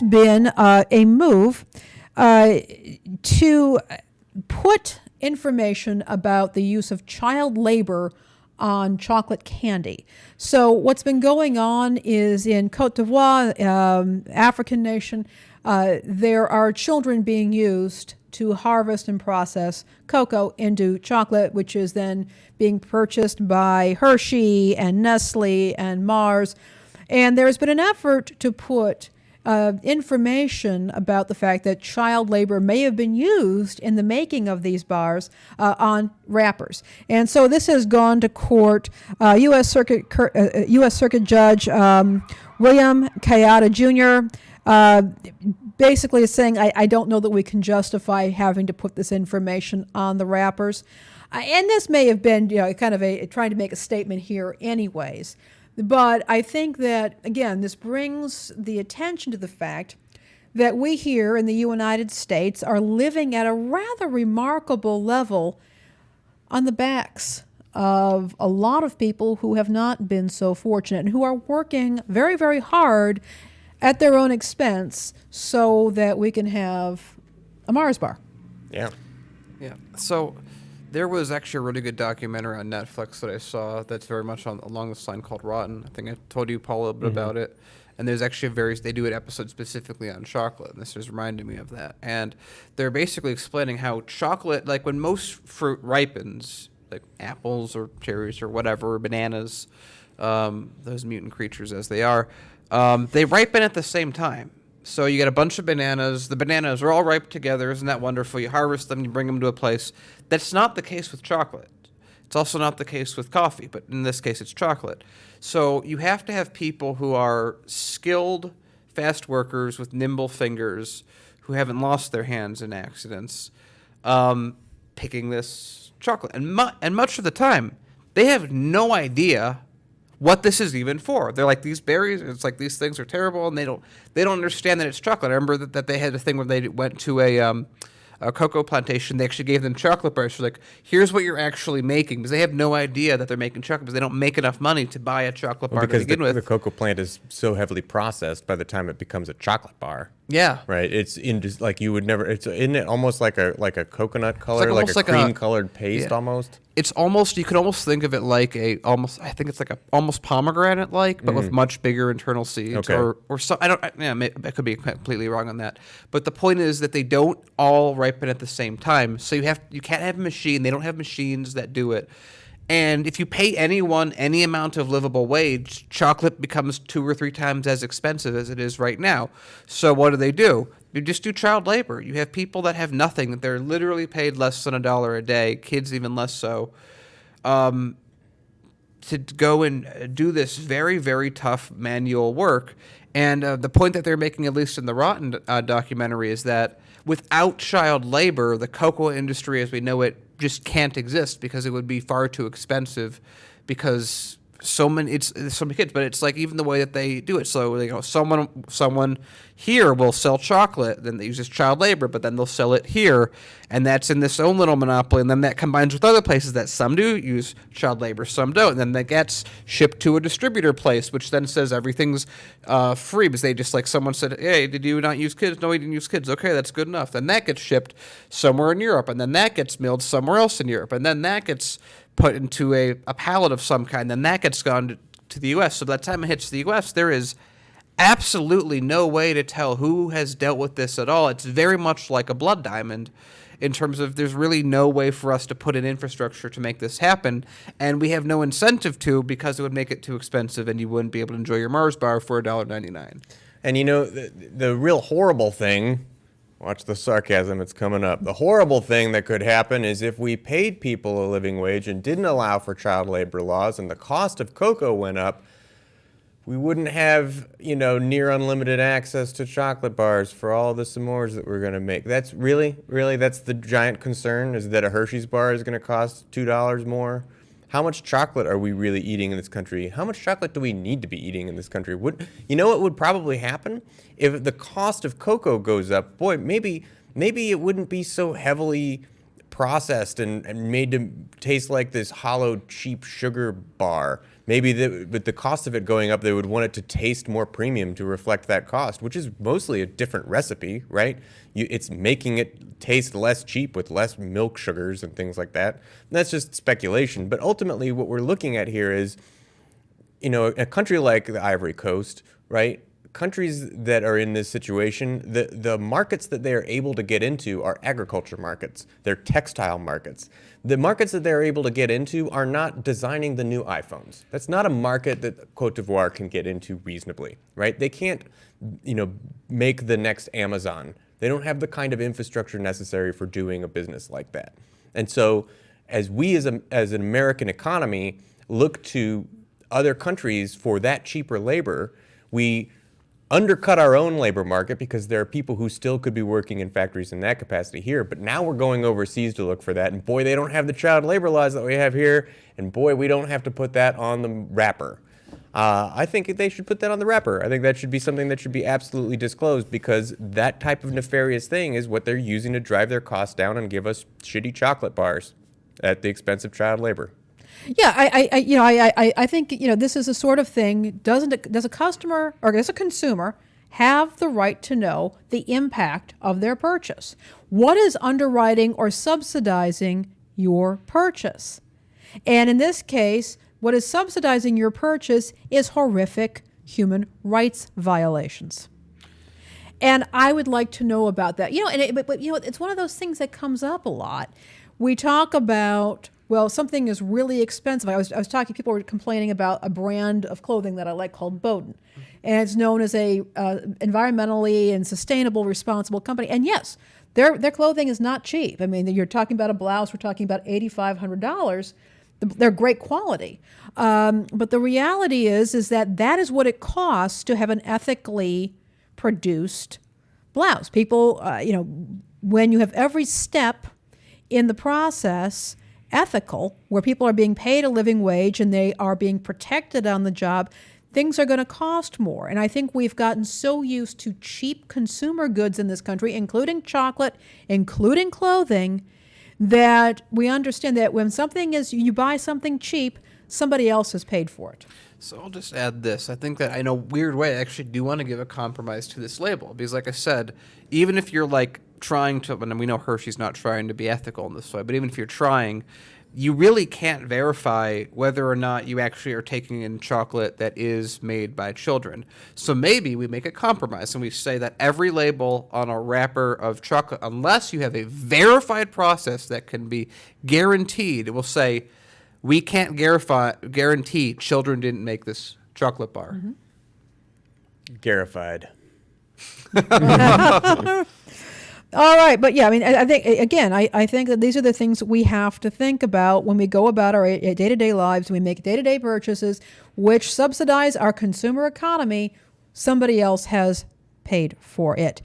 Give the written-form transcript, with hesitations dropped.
has been a move to put information about the use of child labor on chocolate candy. So what's been going on is in Cote d'Ivoire, African nation, there are children being used to harvest and process cocoa into chocolate, which is then being purchased by Hershey and Nestle and Mars. And there's been an effort to put information about the fact that child labor may have been used in the making of these bars on wrappers. And so this has gone to court. U.S. Circuit Judge William Kayada Jr. Basically is saying, I don't know that we can justify having to put this information on the wrappers. And this may have been, kind of trying to make a statement here anyways. But I think that, again, this brings the attention to the fact that we here in the United States are living at a rather remarkable level on the backs of a lot of people who have not been so fortunate and who are working very, very hard at their own expense so that we can have a Mars bar. Yeah. Yeah. So there was actually a really good documentary on Netflix that I saw that's very much along this line called Rotten. I think I told you, Paul, a little bit about it. And there's actually they do an episode specifically on chocolate, and this just reminded me of that. And they're basically explaining how chocolate, like when most fruit ripens, like apples or cherries or whatever, or bananas, those mutant creatures as they are, they ripen at the same time. So you get a bunch of bananas. The bananas are all ripe together. Isn't that wonderful? You harvest them, you bring them to a place. That's not the case with chocolate. It's also not the case with coffee, but in this case, it's chocolate. So you have to have people who are skilled, fast workers with nimble fingers who haven't lost their hands in accidents, picking this chocolate. And much of the time, they have no idea what this is even for. They're like, these berries, it's like these things are terrible, and they don't understand that it's chocolate. I remember that they had a thing where they went to a cocoa plantation. They actually gave them chocolate bars. So like, here's what you're actually making, because they have no idea that they're making chocolate because they don't make enough money to buy a chocolate bar to begin with. Because the cocoa plant is so heavily processed by the time it becomes a chocolate bar. Yeah. Right. It's in just like you would never. Isn't it almost like a coconut color, like like a cream colored paste almost? It's almost, you could almost think of it like I think it's like a almost pomegranate like, but with much bigger internal seeds. Okay. Or so I could be completely wrong on that. But the point is that they don't all ripen at the same time. So you can't have a machine. They don't have machines that do it. And if you pay anyone any amount of livable wage, chocolate becomes 2 or 3 times as expensive as it is right now. So what do? You just do child labor. You have people that have nothing, that they're literally paid less than $1 a day, kids even less so, to go and do this very, very tough manual work. And the point that they're making, at least in the Rotten documentary, is that without child labor, the cocoa industry as we know it just can't exist, because it would be far too expensive, because so many kids. But it's like even the way that they do it. So someone here will sell chocolate, then they use this child labor, but then they'll sell it here, and that's in this own little monopoly. And then that combines with other places that some do use child labor, some don't. And then that gets shipped to a distributor place, which then says everything's free, because they just, like, someone said, hey, did you not use kids? No, we didn't use kids. Okay, that's good enough. Then that gets shipped somewhere in Europe, and then that gets milled somewhere else in Europe, and then that gets put into a pallet of some kind, then that gets gone to the U.S. So by the time it hits the U.S., there is absolutely no way to tell who has dealt with this at all. It's very much like a blood diamond in terms of there's really no way for us to put in infrastructure to make this happen, and we have no incentive to, because it would make it too expensive and you wouldn't be able to enjoy your Mars bar for $1.99. And the real horrible thing, watch the sarcasm, it's coming up. The horrible thing that could happen is if we paid people a living wage and didn't allow for child labor laws and the cost of cocoa went up, we wouldn't have, near unlimited access to chocolate bars for all the s'mores that we're going to make. That's really, that's the giant concern, is that a Hershey's bar is going to cost $2 more. How much chocolate are we really eating in this country? How much chocolate do we need to be eating in this country? What would probably happen? If the cost of cocoa goes up, boy, maybe it wouldn't be so heavily processed and made to taste like this hollow, cheap sugar bar. Maybe with the cost of it going up, they would want it to taste more premium to reflect that cost, which is mostly a different recipe, right? It's making it taste less cheap with less milk sugars and things like that. And that's just speculation. But ultimately, what we're looking at here is, a country like the Ivory Coast, right? Countries that are in this situation, the markets that they are able to get into are agriculture markets. They're textile markets. The markets that they're able to get into are not designing the new iPhones. That's not a market that Cote d'Ivoire can get into reasonably, right? They can't, make the next Amazon. They don't have the kind of infrastructure necessary for doing a business like that. And so as we as an American economy look to other countries for that cheaper labor, we undercut our own labor market because there are people who still could be working in factories in that capacity here. But now we're going overseas to look for that. And boy, they don't have the child labor laws that we have here. And boy, we don't have to put that on the wrapper. I think they should put that on the wrapper. I think that should be something that should be absolutely disclosed, because that type of nefarious thing is what they're using to drive their costs down and give us shitty chocolate bars at the expense of child labor. Yeah, I think this is the sort of thing. Does a customer or does a consumer have the right to know the impact of their purchase? What is underwriting or subsidizing your purchase? And in this case, what is subsidizing your purchase is horrific human rights violations. And I would like to know about that. But it's one of those things that comes up a lot. We talk about, well, something is really expensive. I was talking, people were complaining about a brand of clothing that I like called Bowden. And it's known as a environmentally and sustainable, responsible company. And yes, their clothing is not cheap. I mean, you're talking about a blouse, we're talking about $8,500. They're great quality. But the reality is that is what it costs to have an ethically produced blouse. People, when you have every step in the process ethical, where people are being paid a living wage and they are being protected on the job, things are going to cost more. And I think we've gotten so used to cheap consumer goods in this country, including chocolate, including clothing, that we understand that when you buy something cheap, somebody else has paid for it. So I'll just add this. I think that in a weird way, I actually do want to give a compromise to this label, because like I said, even if you're trying to, and we know Hershey's not trying to be ethical in this way, but even if you're trying, you really can't verify whether or not you actually are taking in chocolate that is made by children. So maybe we make a compromise and we say that every label on a wrapper of chocolate, unless you have a verified process that can be guaranteed, it will say, we can't guarantee children didn't make this chocolate bar. Mm-hmm. Garified. All right, but yeah, I mean, I think again, I think that these are the things we have to think about when we go about our day-to-day lives. We make day-to-day purchases which subsidize our consumer economy. Somebody else has paid for it.